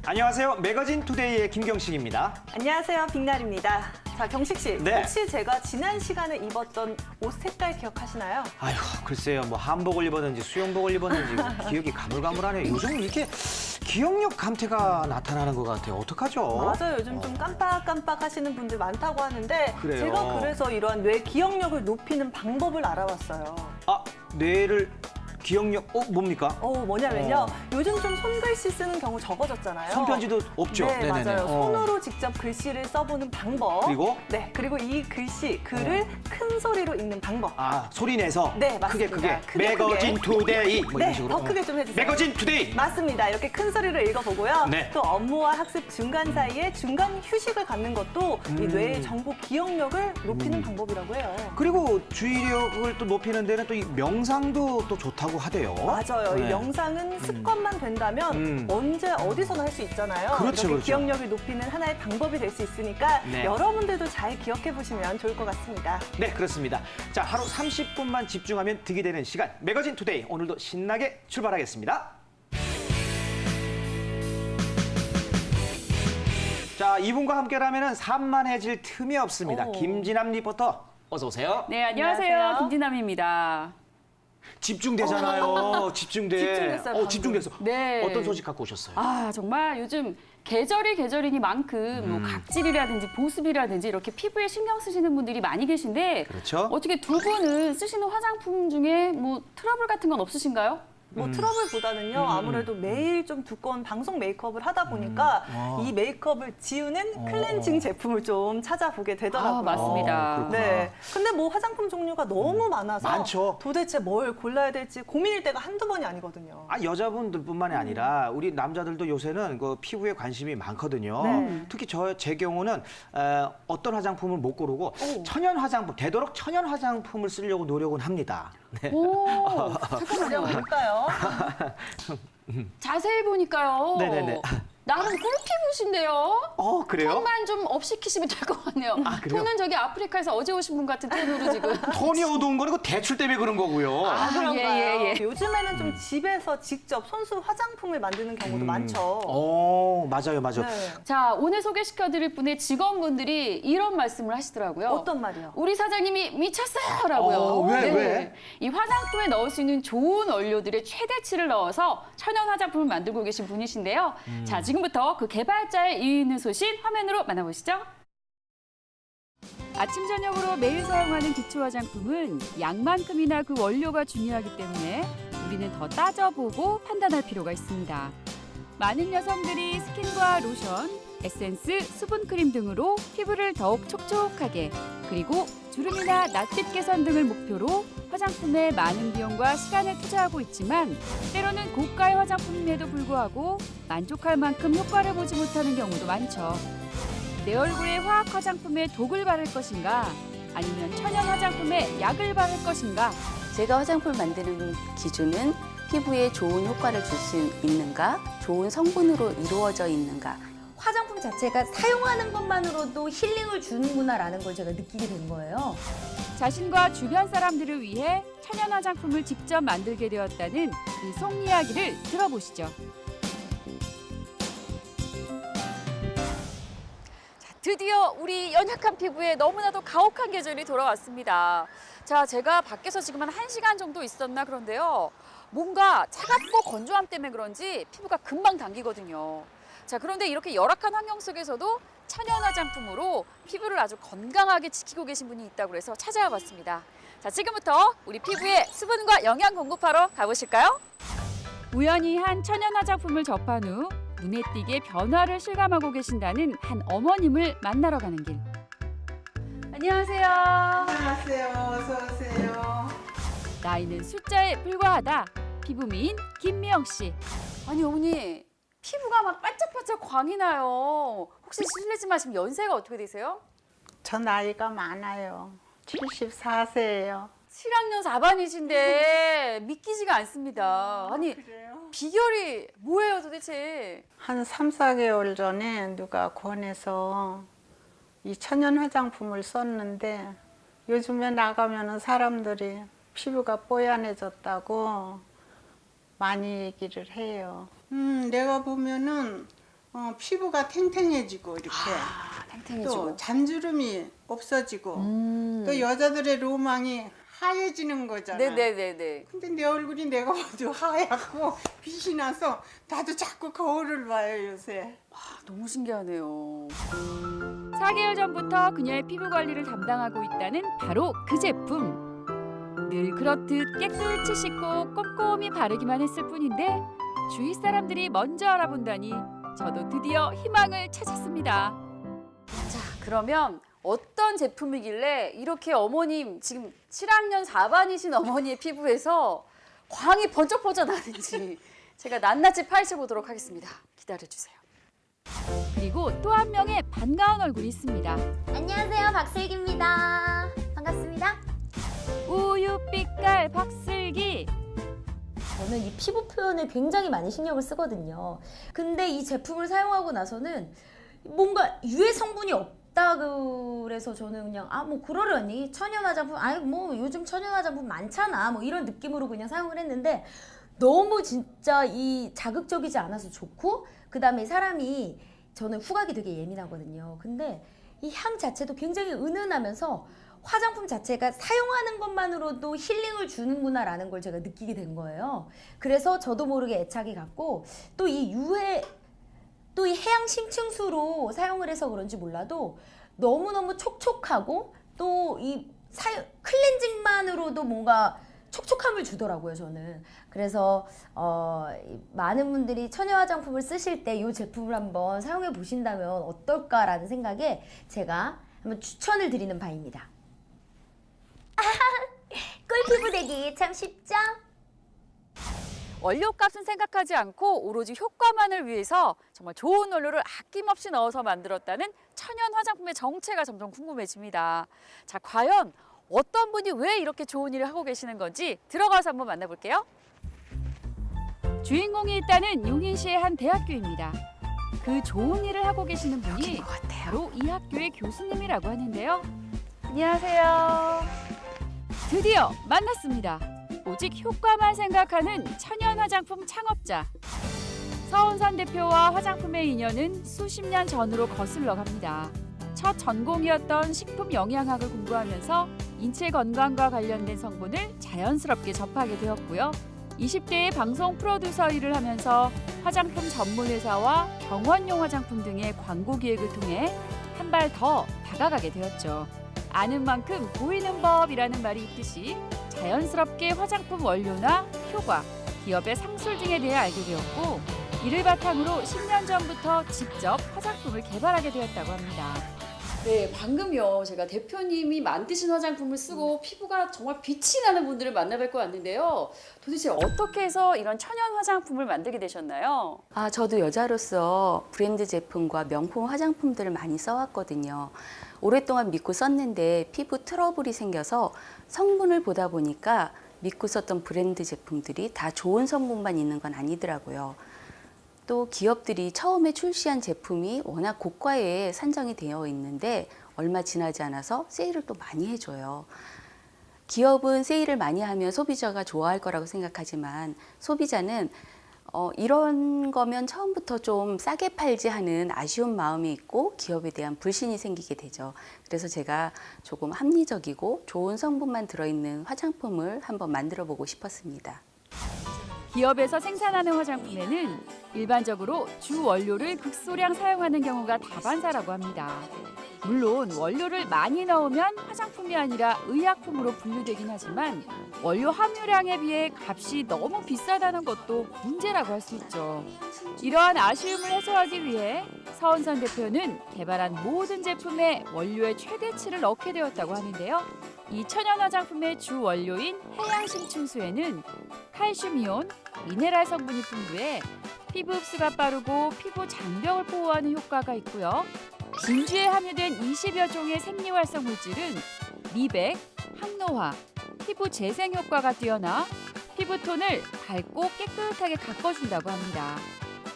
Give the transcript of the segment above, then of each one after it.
안녕하세요. 매거진 투데이의 김경식입니다. 안녕하세요. 빅날입니다. 자, 경식 씨, 네. 혹시 제가 지난 시간에 입었던 옷 색깔 기억하시나요? 아휴, 글쎄요. 뭐 한복을 입었는지 수영복을 입었는지 기억이 가물가물하네요. 요즘 이렇게 기억력 감퇴가 나타나는 것 같아요. 어떡하죠? 맞아요. 요즘 좀 깜빡깜빡 하시는 분들 많다고 하는데 그래요. 제가 그래서 이러한 뇌 기억력을 높이는 방법을 알아봤어요. 아, 뇌를 기억력, 뭡니까? 뭐냐면요. 요즘 좀 손글씨 쓰는 경우 적어졌잖아요. 손편지도 없죠? 네, 네네네. 맞아요. 손으로 직접 글씨를 써보는 방법. 그리고? 네, 그리고 이 글을 큰 소리로 읽는 방법. 아, 소리 내서 네, 크게 맞습니다. 크게, 매거진 투데이 뭐 네, 이런 식으로. 더 크게 좀 해주세요. 매거진 투데이. 맞습니다. 이렇게 큰 소리로 읽어보고요. 네. 또 업무와 학습 중간 사이에 중간 휴식을 갖는 것도 이 뇌의 정보 기억력을 높이는 방법이라고 해요. 그리고 주의력을 또 높이는 데는 또 이 명상도 또 좋다고 하대요. 맞아요. 이 네. 명상은 습관만 된다면 언제 어디서나 할 수 있잖아요. 그렇죠, 이렇게 그렇죠. 기억력을 높이는 하나의 방법이 될 수 있으니까 네. 여러분들도 잘 기억해 보시면 좋을 것 같습니다. 네, 그렇습니다. 자, 하루 30분만 집중하면 득이 되는 시간. 매거진 투데이. 오늘도 신나게 출발하겠습니다. 자, 이분과 함께라면 산만해질 틈이 없습니다. 오. 김진남 리포터, 어서 오세요. 네, 안녕하세요. 안녕하세요. 김진남입니다. 집중되잖아요. 집중돼. 집중했어요, 방금. 집중돼서. 네. 어떤 소식 갖고 오셨어요? 아, 정말 요즘 계절이 계절이니만큼 뭐 각질이라든지 보습이라든지 이렇게 피부에 신경 쓰시는 분들이 많이 계신데 그렇죠. 어떻게 두 분은 쓰시는 화장품 중에 뭐 트러블 같은 건 없으신가요? 뭐 트러블보다는요, 아무래도 매일 좀 두꺼운 방송 메이크업을 하다 보니까 이 메이크업을 지우는 클렌징 제품을 좀 찾아보게 되더라고요. 아, 맞습니다. 그렇구나. 네. 근데 뭐 화장품 종류가 너무 많아서 많죠. 도대체 뭘 골라야 될지 고민일 때가 한두 번이 아니거든요. 아, 여자분들뿐만이 아니라 우리 남자들도 요새는 그 피부에 관심이 많거든요. 네. 특히 제 경우는 어떤 화장품을 못 고르고 오. 천연 화장품, 되도록 천연 화장품을 쓰려고 노력은 합니다. 네. 오, 그냥 뭘까요? 자세히 보니까요. 네네네. 나름 꿀피부신데요. 그래요? 톤만 좀 업 시키시면 될 것 같네요. 아, 그래요? 톤은 저기 아프리카에서 어제 오신 분 같은 톤으로 지금. 톤이 어두운 거는 그 대출 때문에 그런 거고요. 아, 그런가요? 예. 요즘에는 좀 집에서 직접 손수 화장품을 만드는 경우도 많죠. 맞아요. 네. 자, 오늘 소개시켜드릴 분의 직원분들이 이런 말씀을 하시더라고요. 어떤 말이요? 우리 사장님이 미쳤어요라고요. 왜? 이 화장품에 넣을 수 있는 좋은 원료들의 최대치를 넣어서 천연 화장품을 만들고 계신 분이신데요. 자, 지금부터 그 개발자의 이유 있는 소식 화면으로 만나보시죠. 아침 저녁으로 매일 사용하는 기초 화장품은 양만큼이나 그 원료가 중요하기 때문에 우리는 더 따져보고 판단할 필요가 있습니다. 많은 여성들이 스킨과 로션, 에센스, 수분크림 등으로 피부를 더욱 촉촉하게 그리고 주름이나 낯빛 개선 등을 목표로 화장품에 많은 비용과 시간을 투자하고 있지만 때로는 고가의 화장품임에도 불구하고 만족할 만큼 효과를 보지 못하는 경우도 많죠. 내 얼굴에 화학 화장품에 독을 바를 것인가 아니면 천연 화장품에 약을 바를 것인가 제가 화장품을 만드는 기준은 피부에 좋은 효과를 줄 수 있는가, 좋은 성분으로 이루어져 있는가. 화장품 자체가 사용하는 것만으로도 힐링을 주는구나라는 걸 제가 느끼게 된 거예요. 자신과 주변 사람들을 위해 천연 화장품을 직접 만들게 되었다는 그 속 이야기를 들어보시죠. 드디어 우리 연약한 피부에 너무나도 가혹한 계절이 돌아왔습니다. 자, 제가 밖에서 지금 한 1시간 정도 있었나 그런데요. 뭔가 차갑고 건조함 때문에 그런지 피부가 금방 당기거든요. 자, 그런데 이렇게 열악한 환경 속에서도 천연 화장품으로 피부를 아주 건강하게 지키고 계신 분이 있다고 해서 찾아와 봤습니다. 자, 지금부터 우리 피부에 수분과 영양 공급하러 가보실까요? 우연히 한 천연 화장품을 접한 후 눈에 띄게 변화를 실감하고 계신다는 한 어머님을 만나러 가는 길. 안녕하세요. 안녕하세요. 어서 오세요. 나이는 숫자에 불과하다. 피부 미인 김미영 씨. 아니, 어머니. 피부가 막 반짝반짝 광이 나요. 혹시 실례지만 지금 연세가 어떻게 되세요? 저 나이가 많아요. 74세예요. 7학년 4반이신데 믿기지가 않습니다. 아니, 그래요? 비결이 뭐예요 도대체? 한 3, 4개월 전에 누가 권해서 이 천연 화장품을 썼는데 요즘에 나가면은 사람들이 피부가 뽀얀해졌다고 많이 얘기를 해요. 내가 보면은 피부가 탱탱해지고 이렇게 탱탱해지고. 또 잔주름이 없어지고 또 여자들의 로망이 하얘지는 거잖아. 네네네네. 근데 내 얼굴이 내가 봐도 하얗고 빛이 나서 나도 자꾸 거울을 봐요 요새. 너무 신기하네요. 4개월 전부터 그녀의 피부 관리를 담당하고 있다는 바로 그 제품. 늘 그렇듯 깨끗이 씻고 꼼꼼히 바르기만 했을 뿐인데 주위 사람들이 먼저 알아본다니 저도 드디어 희망을 찾았습니다. 자, 그러면 어떤 제품이길래 이렇게 어머님 지금 7학년 4반이신 어머니의 피부에서 광이 번쩍번쩍 나는지 제가 낱낱이 파헤쳐 보도록 하겠습니다. 기다려주세요. 그리고 또 한 명의 반가운 얼굴이 있습니다. 안녕하세요, 박슬기입니다. 반갑습니다. 우유빛깔 박슬기. 저는 이 피부 표현에 굉장히 많이 신경을 쓰거든요. 근데 이 제품을 사용하고 나서는 뭔가 유해 성분이 없다 그래서 저는 그냥 뭐 그러려니 천연 화장품 뭐 요즘 천연 화장품 많잖아 뭐 이런 느낌으로 그냥 사용을 했는데 너무 진짜 이 자극적이지 않아서 좋고 그다음에 사람이 저는 후각이 되게 예민하거든요. 근데 이 향 자체도 굉장히 은은하면서 화장품 자체가 사용하는 것만으로도 힐링을 주는구나라는 걸 제가 느끼게 된 거예요. 그래서 저도 모르게 애착이 갔고 또 이 해양 심층수로 사용을 해서 그런지 몰라도 너무너무 촉촉하고 또 이 클렌징만으로도 뭔가 촉촉함을 주더라고요, 저는. 그래서 많은 분들이 천연 화장품을 쓰실 때 이 제품을 한번 사용해 보신다면 어떨까라는 생각에 제가 한번 추천을 드리는 바입니다. 꿀피부 되기 참 쉽죠? 원료값은 생각하지 않고 오로지 효과만을 위해서 정말 좋은 원료를 아낌없이 넣어서 만들었다는 천연 화장품의 정체가 점점 궁금해집니다. 자, 과연 어떤 분이 왜 이렇게 좋은 일을 하고 계시는 건지 들어가서 한번 만나볼게요. 주인공이 있다는 용인시의 한 대학교입니다. 그 좋은 일을 하고 계시는 분이 바로 이 학교의 교수님이라고 하는데요. 안녕하세요. 드디어 만났습니다. 오직 효과만 생각하는 천연 화장품 창업자. 서은선 대표와 화장품의 인연은 수십 년 전으로 거슬러 갑니다. 첫 전공이었던 식품 영양학을 공부하면서 인체 건강과 관련된 성분을 자연스럽게 접하게 되었고요. 20대의 방송 프로듀서 일을 하면서 화장품 전문 회사와 병원용 화장품 등의 광고 기획을 통해 한 발 더 다가가게 되었죠. 아는 만큼 보이는 법이라는 말이 있듯이 자연스럽게 화장품 원료나 효과, 기업의 상술 등에 대해 알게 되었고 이를 바탕으로 10년 전부터 직접 화장품을 개발하게 되었다고 합니다. 네, 방금요 제가 대표님이 만드신 화장품을 쓰고 피부가 정말 빛이 나는 분들을 만나뵐 거 같는데요. 도대체 어떻게 해서 이런 천연 화장품을 만들게 되셨나요? 저도 여자로서 브랜드 제품과 명품 화장품들을 많이 써왔거든요. 오랫동안 믿고 썼는데 피부 트러블이 생겨서 성분을 보다 보니까 믿고 썼던 브랜드 제품들이 다 좋은 성분만 있는 건 아니더라고요. 또 기업들이 처음에 출시한 제품이 워낙 고가에 산정이 되어 있는데 얼마 지나지 않아서 세일을 또 많이 해줘요. 기업은 세일을 많이 하면 소비자가 좋아할 거라고 생각하지만 소비자는 이런 거면 처음부터 좀 싸게 팔지 하는 아쉬운 마음이 있고 기업에 대한 불신이 생기게 되죠. 그래서 제가 조금 합리적이고 좋은 성분만 들어있는 화장품을 한번 만들어 보고 싶었습니다. 기업에서 생산하는 화장품에는 일반적으로 주 원료를 극소량 사용하는 경우가 다반사라고 합니다. 물론 원료를 많이 넣으면 화장품이 아니라 의약품으로 분류되긴 하지만 원료 함유량에 비해 값이 너무 비싸다는 것도 문제라고 할 수 있죠. 이러한 아쉬움을 해소하기 위해 서은선 대표는 개발한 모든 제품에 원료의 최대치를 넣게 되었다고 하는데요. 이 천연 화장품의 주 원료인 해양심층수에는 칼슘이온, 미네랄 성분이 풍부해 피부 흡수가 빠르고 피부 장벽을 보호하는 효과가 있고요. 진주에 함유된 20여 종의 생리활성 물질은 미백, 항노화, 피부 재생 효과가 뛰어나 피부톤을 밝고 깨끗하게 가꿔준다고 합니다.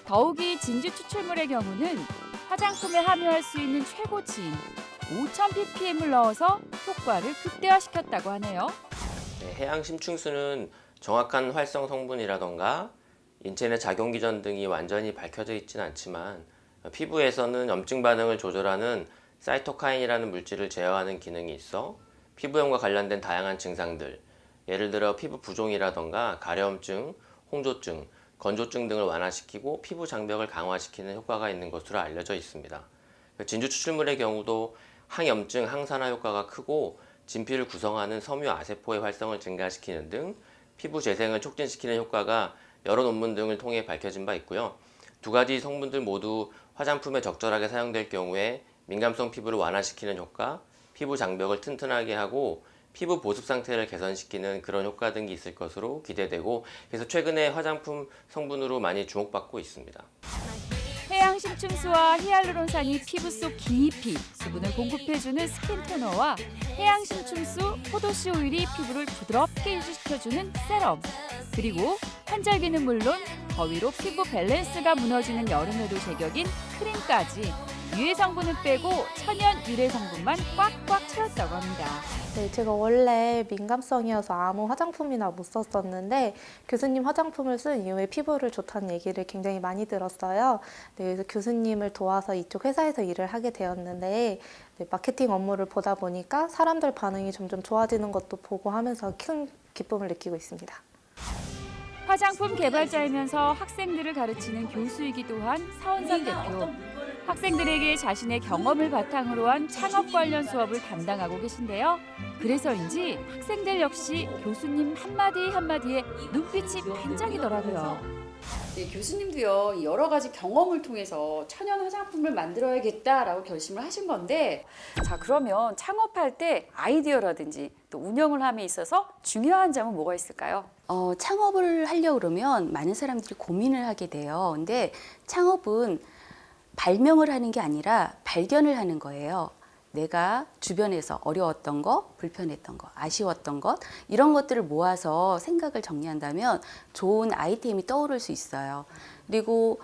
더욱이 진주 추출물의 경우는 화장품에 함유할 수 있는 최고치인 5000ppm을 넣어서 효과를 극대화시켰다고 하네요. 네, 해양심층수는 정확한 활성 성분이라던가 인체 내 작용 기전 등이 완전히 밝혀져 있지는 않지만 피부에서는 염증 반응을 조절하는 사이토카인이라는 물질을 제어하는 기능이 있어 피부염과 관련된 다양한 증상들, 예를 들어 피부 부종이라던가 가려움증, 홍조증, 건조증 등을 완화시키고 피부 장벽을 강화시키는 효과가 있는 것으로 알려져 있습니다. 진주 추출물의 경우도 항염증, 항산화 효과가 크고 진피를 구성하는 섬유 아세포의 활성을 증가시키는 등 피부 재생을 촉진시키는 효과가 여러 논문 등을 통해 밝혀진 바 있고요. 두 가지 성분들 모두 화장품에 적절하게 사용될 경우에 민감성 피부를 완화시키는 효과, 피부 장벽을 튼튼하게 하고 피부 보습 상태를 개선시키는 그런 효과 등이 있을 것으로 기대되고, 그래서 최근에 화장품 성분으로 많이 주목받고 있습니다. 해양 심층수와 히알루론산이 피부 속 깊이 수분을 공급해주는 스킨 토너와 해양 심층수, 포도씨 오일이 피부를 부드럽게 유지시켜주는 세럼, 그리고 환절기는 물론 더위로 피부 밸런스가 무너지는 여름에도 제격인 크림까지 유해 성분을 빼고 천연 유래 성분만 꽉꽉 채웠다고 합니다. 네, 제가 원래 민감성이어서 아무 화장품이나 못 썼었는데 교수님 화장품을 쓴 이후에 피부를 좋다는 얘기를 굉장히 많이 들었어요. 네, 그래서 교수님을 도와서 이쪽 회사에서 일을 하게 되었는데 네, 마케팅 업무를 보다 보니까 사람들 반응이 점점 좋아지는 것도 보고 하면서 큰 기쁨을 느끼고 있습니다. 화장품 개발자이면서 학생들을 가르치는 교수이기도 한 사원선 대표. 학생들에게 자신의 경험을 바탕으로 한 창업 관련 수업을 담당하고 계신데요. 그래서인지 학생들 역시 교수님 한마디 한마디에 눈빛이 반짝이더라고요. 네, 교수님도요, 여러 가지 경험을 통해서 천연 화장품을 만들어야겠다라고 결심을 하신 건데, 자, 그러면 창업할 때 아이디어라든지 또 운영을 함에 있어서 중요한 점은 뭐가 있을까요? 창업을 하려고 그러면 많은 사람들이 고민을 하게 돼요. 근데 창업은 발명을 하는 게 아니라 발견을 하는 거예요. 내가 주변에서 어려웠던 것, 불편했던 것, 아쉬웠던 것, 이런 것들을 모아서 생각을 정리한다면 좋은 아이템이 떠오를 수 있어요. 그리고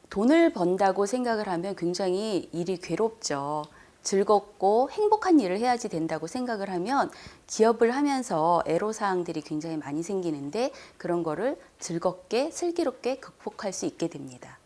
돈을 번다고 생각을 하면 굉장히 일이 괴롭죠. 즐겁고 행복한 일을 해야지 된다고 생각을 하면 기업을 하면서 애로사항들이 굉장히 많이 생기는데 그런 거를 즐겁게 슬기롭게 극복할 수 있게 됩니다.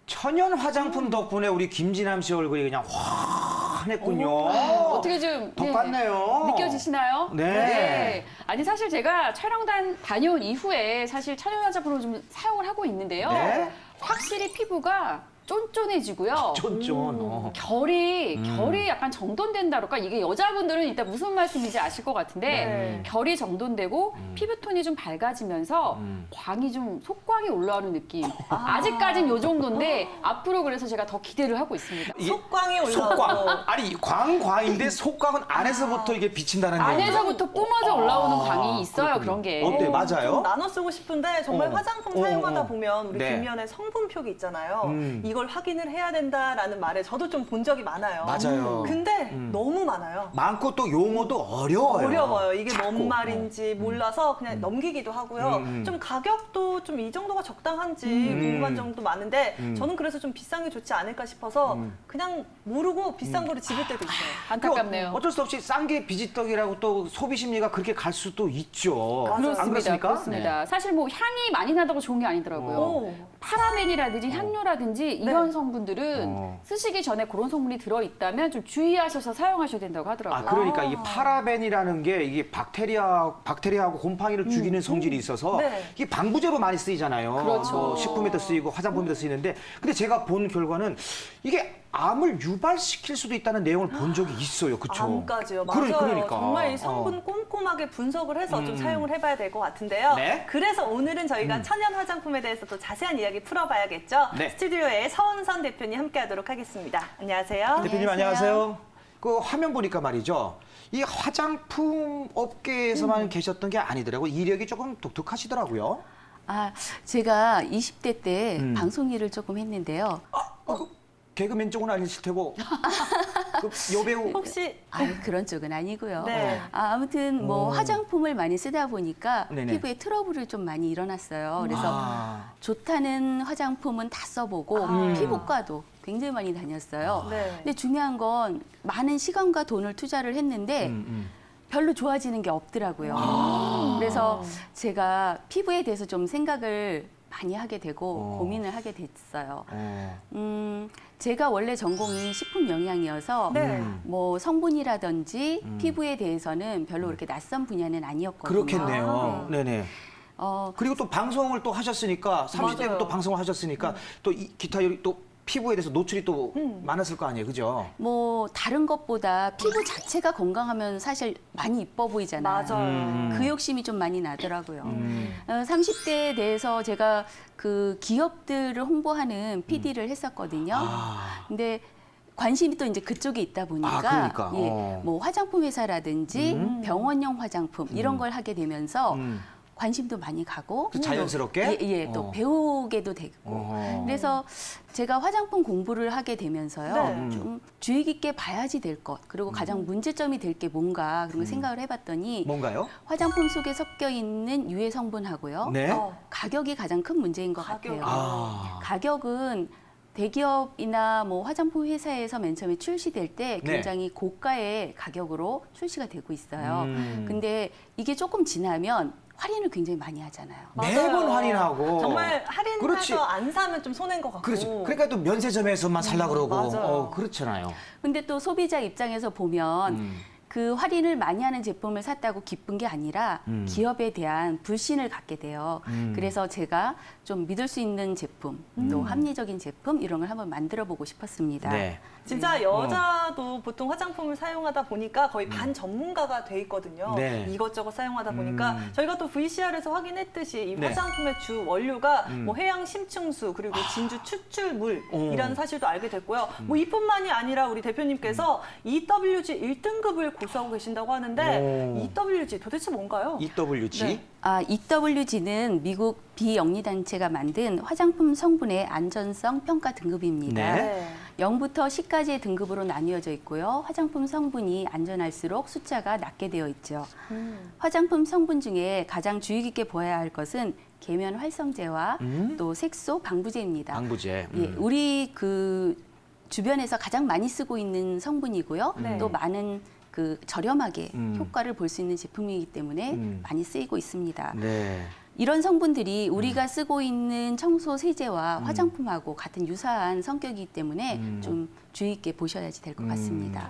천연 화장품 덕분에 우리 김진남 씨 얼굴이 그냥 환했군요. 어떻게 좀 더 깠네요. 느껴지시나요? 네. 아니 사실 제가 촬영단 다녀온 이후에 사실 천연 화장품을 좀 사용을 하고 있는데요. 네. 확실히 피부가 쫀쫀해지고요. 쫀쫀. 결이 약간 정돈된다 그럴까? 이게 여자분들은 일단 무슨 말씀인지 아실 것 같은데 네. 결이 정돈되고 피부톤이 좀 밝아지면서 광이 좀 속광이 올라오는 느낌. 아직까진 요 정도인데 앞으로 그래서 제가 더 기대를 하고 있습니다. 속광이 올라오고. 속광. 아니, 광인데 속광은 안에서부터 이게 비친다는 얘기예요. 안에서부터 뿜어져 올라오는 광이 있어요. 그런 게. 어때? 좀 맞아요? 나눠 쓰고 싶은데 정말 화장품 사용하다 보면 우리 네. 뒷면에 성분표기 있잖아요. 이걸 확인을 해야 된다라는 말을 저도 좀 본 적이 많아요. 맞아요. 근데 너무 많아요. 많고 또 용어도 어려워요. 어려워요. 이게 자꾸. 뭔 말인지 몰라서 그냥 넘기기도 하고요. 좀 가격도 좀 이 정도가 적당한지 궁금한 점도 많은데 저는 그래서 좀 비싼 게 좋지 않을까 싶어서 그냥 모르고 비싼 거를 집을 때도 있어요. 안타깝네요. 어쩔 수 없이 싼 게 비지떡이라고 또 소비 심리가 그렇게 갈 수도 있죠. 안 그렇습니까? 그렇습니다. 사실 뭐 향이 많이 나다고 좋은 게 아니더라고요. 오. 파라벤이라든지 향료라든지 이런 성분들은 쓰시기 전에 그런 성분이 들어있다면 좀 주의하셔서 사용하셔야 된다고 하더라고요. 그러니까 이 파라벤이라는 게 이게 박테리아하고 곰팡이를 죽이는 성질이 있어서 네. 이게 방부제로 많이 쓰이잖아요. 그렇죠. 식품에도 쓰이고 화장품에도 쓰이는데 근데 제가 본 결과는 이게 암을 유발시킬 수도 있다는 내용을 본 적이 있어요. 그렇죠? 암까지요. 맞아요. 그러니까. 정말 이 성분 꼼꼼하게 분석을 해서 좀 사용을 해봐야 될 것 같은데요. 네. 그래서 오늘은 저희가 천연 화장품에 대해서 또 자세한 이야기 풀어봐야겠죠. 네. 스튜디오에 서은선 대표님 함께하도록 하겠습니다. 안녕하세요. 대표님 안녕하세요. 그 화면 보니까 말이죠. 이 화장품 업계에서만 계셨던 게 아니더라고요. 이력이 조금 독특하시더라고요. 제가 20대 때 방송 일을 조금 했는데요. 개그맨 쪽은 아니실 테고 그 여배우 혹시 그런 쪽은 아니고요. 네. 아무튼 뭐 화장품을 많이 쓰다 보니까 네네. 피부에 트러블이 좀 많이 일어났어요. 그래서 좋다는 화장품은 다 써보고 피부과도 굉장히 많이 다녔어요. 네. 근데 중요한 건 많은 시간과 돈을 투자를 했는데 별로 좋아지는 게 없더라고요. 그래서 제가 피부에 대해서 좀 생각을 많이 하게 되고 고민을 하게 됐어요. 어. 제가 원래 전공이 식품 영양이어서 네. 뭐 성분이라든지 피부에 대해서는 별로 그렇게 낯선 분야는 아니었거든요. 그렇겠네요. 네네. 그리고 또 방송을 또 하셨으니까 30대부터 맞아요. 방송을 하셨으니까 또 기타 또 피부에 대해서 노출이 또 많았을 거 아니에요, 그죠? 뭐 다른 것보다 피부 자체가 건강하면 사실 많이 이뻐 보이잖아요. 맞아요. 그 욕심이 좀 많이 나더라고요. 30대에 대해서 제가 그 기업들을 홍보하는 PD를 했었거든요. 근데 관심이 또 이제 그쪽에 있다 보니까 그러니까. 예, 뭐 화장품 회사라든지 병원용 화장품 이런 걸 하게 되면서 관심도 많이 가고 자연스럽게? 또 배우게도 되고 그래서 제가 화장품 공부를 하게 되면서요 네. 좀 주의 깊게 봐야지 될 것 그리고 가장 문제점이 될 게 뭔가 그런 걸 생각을 해봤더니 뭔가요? 화장품 속에 섞여 있는 유해 성분하고요 네. 가격이 가장 큰 문제인 것 가격. 같아요. 가격은 대기업이나 뭐 화장품 회사에서 맨 처음에 출시될 때 네. 굉장히 고가의 가격으로 출시가 되고 있어요. 음. 근데 이게 조금 지나면 할인을 굉장히 많이 하잖아요. 매번 맞아요. 할인하고. 정말 할인해서 그렇지. 안 사면 좀 손해인 것 같고. 그렇죠. 그러니까 또 면세점에서만 살라 그러고. 맞아요. 그렇잖아요. 근데 또 소비자 입장에서 보면 그 할인을 많이 하는 제품을 샀다고 기쁜 게 아니라 기업에 대한 불신을 갖게 돼요. 그래서 제가 좀 믿을 수 있는 제품, 또 합리적인 제품 이런 걸 한번 만들어 보고 싶었습니다. 네. 진짜 여자도 보통 화장품을 사용하다 보니까 거의 반 전문가가 돼 있거든요. 네. 이것저것 사용하다 보니까 저희가 또 VCR에서 확인했듯이 이 네. 화장품의 주 원료가 뭐 해양 심층수 그리고 진주 추출물이라는 사실도 알게 됐고요. 뭐 이뿐만이 아니라 우리 대표님께서 EWG 1등급을 고수하고 계신다고 하는데 EWG 도대체 뭔가요? EWG? 네. EWG는 미국 비영리단체가 만든 화장품 성분의 안전성 평가 등급입니다. 네. 0부터 10까지의 등급으로 나뉘어져 있고요. 화장품 성분이 안전할수록 숫자가 낮게 되어 있죠. 화장품 성분 중에 가장 주의 깊게 보아야 할 것은 계면 활성제와 또 색소 방부제입니다. 방부제. 예, 우리 그 주변에서 가장 많이 쓰고 있는 성분이고요. 네. 또 많은 그 저렴하게 효과를 볼 수 있는 제품이기 때문에 많이 쓰이고 있습니다. 네. 이런 성분들이 우리가 쓰고 있는 청소 세제와 화장품하고 같은 유사한 성격이기 때문에 좀 주의 있게 보셔야지 될 것 같습니다.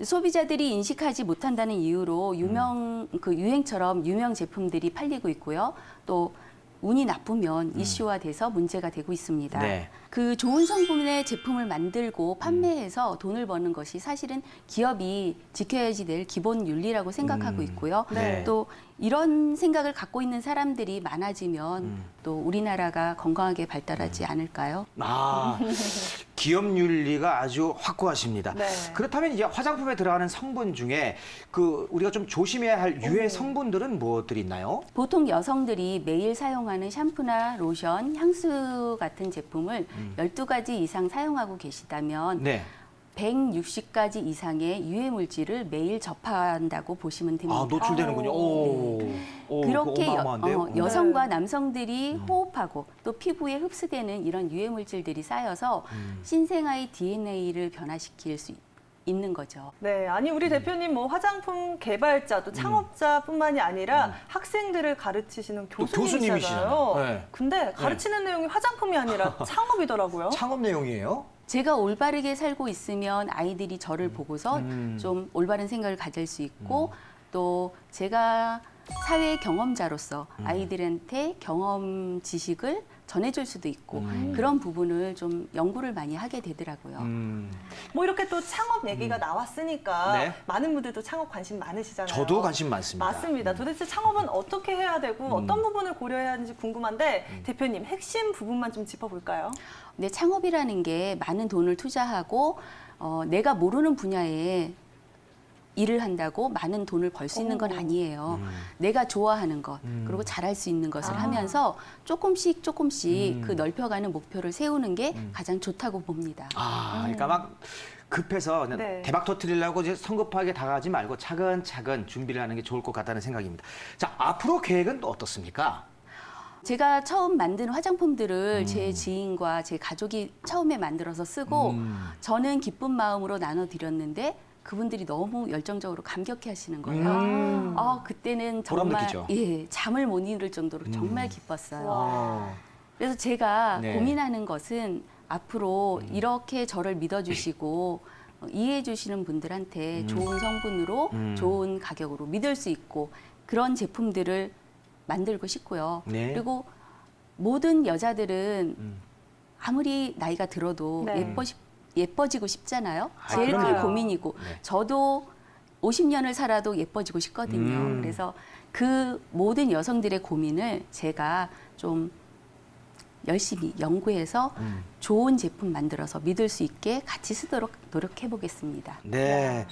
소비자들이 인식하지 못한다는 이유로 유행처럼 유명 제품들이 팔리고 있고요. 또 운이 나쁘면 이슈화돼서 문제가 되고 있습니다. 네. 그 좋은 성분의 제품을 만들고 판매해서 돈을 버는 것이 사실은 기업이 지켜야지 될 기본 윤리라고 생각하고 있고요. 네. 또 이런 생각을 갖고 있는 사람들이 많아지면 또 우리나라가 건강하게 발달하지 않을까요? 기업 윤리가 아주 확고하십니다. 네. 그렇다면 이제 화장품에 들어가는 성분 중에 그 우리가 좀 조심해야 할 유해 성분들은 무엇들이 있나요? 보통 여성들이 매일 사용하는 샴푸나 로션, 향수 같은 제품을 12가지 이상 사용하고 계시다면 네. 160가지 이상의 유해 물질을 매일 접한다고 보시면 됩니다. 노출되는군요. 그렇게 그거 어마어마한데요? 여성과 남성들이 호흡하고 또 피부에 흡수되는 이런 유해 물질들이 쌓여서 신생아의 DNA를 변화시킬 수 있는 거죠. 네, 아니 우리 대표님 뭐 화장품 개발자 또 창업자뿐만이 아니라 학생들을 가르치시는 교수님이시잖아요. 교수님이시잖아요. 네. 근데 가르치는 내용이 화장품이 아니라 창업이더라고요. 창업 내용이에요? 제가 올바르게 살고 있으면 아이들이 저를 보고서 좀 올바른 생각을 가질 수 있고 또 제가 사회 경험자로서 아이들한테 경험 지식을 전해줄 수도 있고 그런 부분을 좀 연구를 많이 하게 되더라고요. 뭐 이렇게 또 창업 얘기가 나왔으니까 네. 많은 분들도 창업 관심 많으시잖아요. 저도 관심 많습니다. 맞습니다. 도대체 창업은 어떻게 해야 되고 어떤 부분을 고려해야 하는지 궁금한데 대표님 핵심 부분만 좀 짚어볼까요? 근데 창업이라는 게 많은 돈을 투자하고 내가 모르는 분야에 일을 한다고 많은 돈을 벌 수 있는 건 아니에요. 내가 좋아하는 것 그리고 잘할 수 있는 것을 하면서 조금씩 그 넓혀가는 목표를 세우는 게 가장 좋다고 봅니다. 그러니까 막 급해서 그냥 네. 대박 터뜨리려고 이제 성급하게 다가가지 말고 차근차근 준비를 하는 게 좋을 것 같다는 생각입니다. 자, 앞으로 계획은 또 어떻습니까? 제가 처음 만든 화장품들을 제 지인과 제 가족이 처음에 만들어서 쓰고 저는 기쁜 마음으로 나눠드렸는데 그분들이 너무 열정적으로 감격해 하시는 거예요. 그때는 보람 정말 느끼죠. 예, 잠을 못 이룰 정도로 정말 기뻤어요. 어. 그래서 제가 네. 고민하는 것은 앞으로 이렇게 저를 믿어주시고 이해해 주시는 분들한테 좋은 성분으로 좋은 가격으로 믿을 수 있고 그런 제품들을 만들고 싶고요. 네. 그리고 모든 여자들은 아무리 나이가 들어도 네. 예뻐지고 싶잖아요. 아, 제일 큰 그럼요. 고민이고 네. 저도 50년을 살아도 예뻐지고 싶거든요. 그래서 그 모든 여성들의 고민을 제가 좀 열심히 연구해서 좋은 제품 만들어서 믿을 수 있게 같이 쓰도록 노력해 보겠습니다. 네.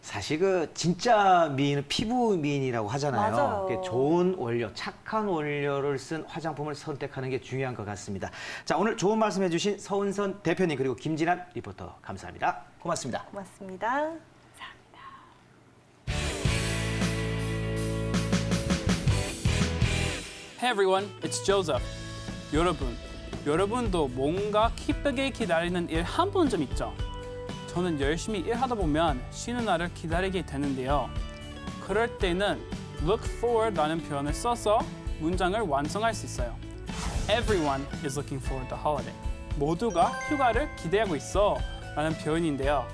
사실 그 진짜 미인은 피부 미인이라고 하잖아요. 맞아요. 그게 좋은 원료, 착한 원료를 쓴 화장품을 선택하는 게 중요한 것 같습니다. 자, 오늘 좋은 말씀 해주신 서은선 대표님 그리고 김진한 리포터 감사합니다. 고맙습니다. 고맙습니다. Hey everyone, it's Joseph. 여러분도 뭔가 기쁘게 기다리는 일 한 번쯤 있죠? 저는 열심히 일하다 보면 쉬는 날을 기다리게 되는데요. 그럴 때는 look forward라는 표현을 써서 문장을 완성할 수 있어요. Everyone is looking forward to holiday. 모두가 휴가를 기대하고 있어 라는 표현인데요.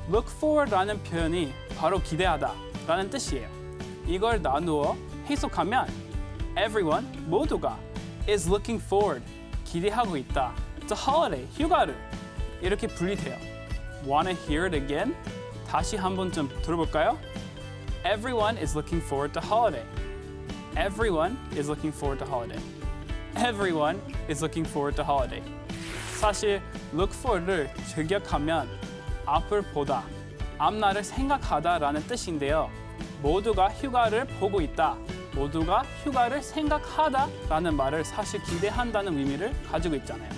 look forward라는 표현이 바로 기대하다 라는 뜻이에요. 이걸 나누어 해석하면 everyone, 모두가 is looking forward, 기대하고 있다. to holiday, 휴가를 이렇게 분리돼요. Wanna hear it again? 다시 한 번쯤 들어볼까요? Everyone is looking forward to holiday. Everyone is looking forward to holiday. Everyone is looking forward to holiday. 사실 look forward를 직역하면 앞을 보다, 앞날을 생각하다라는 뜻인데요. 모두가 휴가를 보고 있다. 모두가 휴가를 생각하다라는 말을 사실 기대한다는 의미를 가지고 있잖아요.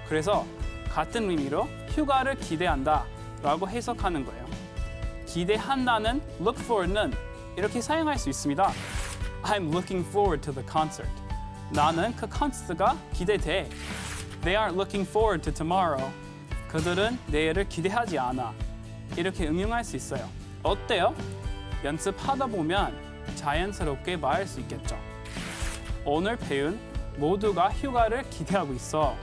그래서 같은 의미로 휴가를 기대한다라고 해석하는 거예요. 기대한다는 look forward는 이렇게 사용할 수 있습니다. I'm looking forward to the concert. 나는 그 콘서트가 기대돼. They aren't looking forward to tomorrow. 그들은 내일을 기대하지 않아. 이렇게 응용할 수 있어요. 어때요? 연습하다 보면 자연스럽게 말할 수 있겠죠. 오늘 배운 모두가 휴가를 기대하고 있어.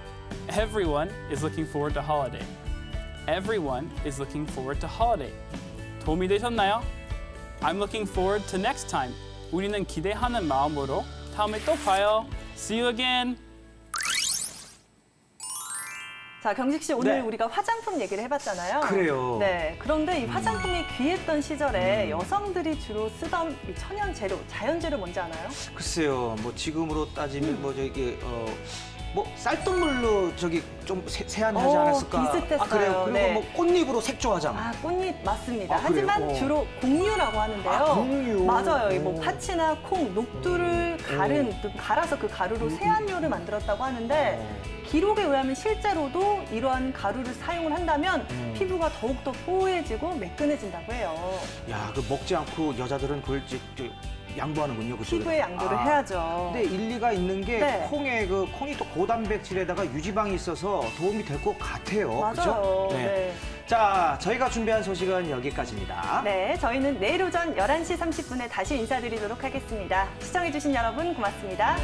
Everyone is looking forward to holiday. Everyone is looking forward to holiday. 도움이 되셨나요? I'm looking forward to next time. 우리는 기대하는 마음으로 다음에 또 봐요. See you again. 자, 경식 씨 오늘 네. 우리가 화장품 얘기를 해봤잖아요. 그래요. 네, 그런데 이 화장품이 귀했던 시절에 여성들이 주로 쓰던 이 천연 재료, 자연 재료 뭔지 아나요? 글쎄요, 뭐 지금으로 따지면 뭐 저기 뭐 쌀뜨물로 저기 좀 세안하지 않았을까? 비슷했어요. 아, 그래요. 그리고 네. 뭐 꽃잎으로 색조화장. 아, 꽃잎 맞습니다. 아, 그래요? 하지만 주로 곡류라고 하는데요. 아, 곡류. 맞아요. 이 뭐 오. 파치나 콩, 녹두를 갈아서 그 가루로 세안료를 만들었다고 하는데 기록에 의하면 실제로도 이러한 가루를 사용을 한다면 피부가 더욱더 뽀얘지고 매끈해진다고 해요. 야, 그 먹지 않고 여자들은 그걸 양보하는군요. 그쪽에. 피부에 양보를 해야죠. 근데 일리가 있는 게 네. 콩이 또 고단백질에다가 유지방이 있어서 도움이 될 것 같아요. 맞아요. 그죠? 네. 자, 저희가 준비한 소식은 여기까지입니다. 네, 저희는 내일 오전 11시 30분에 다시 인사드리도록 하겠습니다. 시청해주신 여러분 고맙습니다.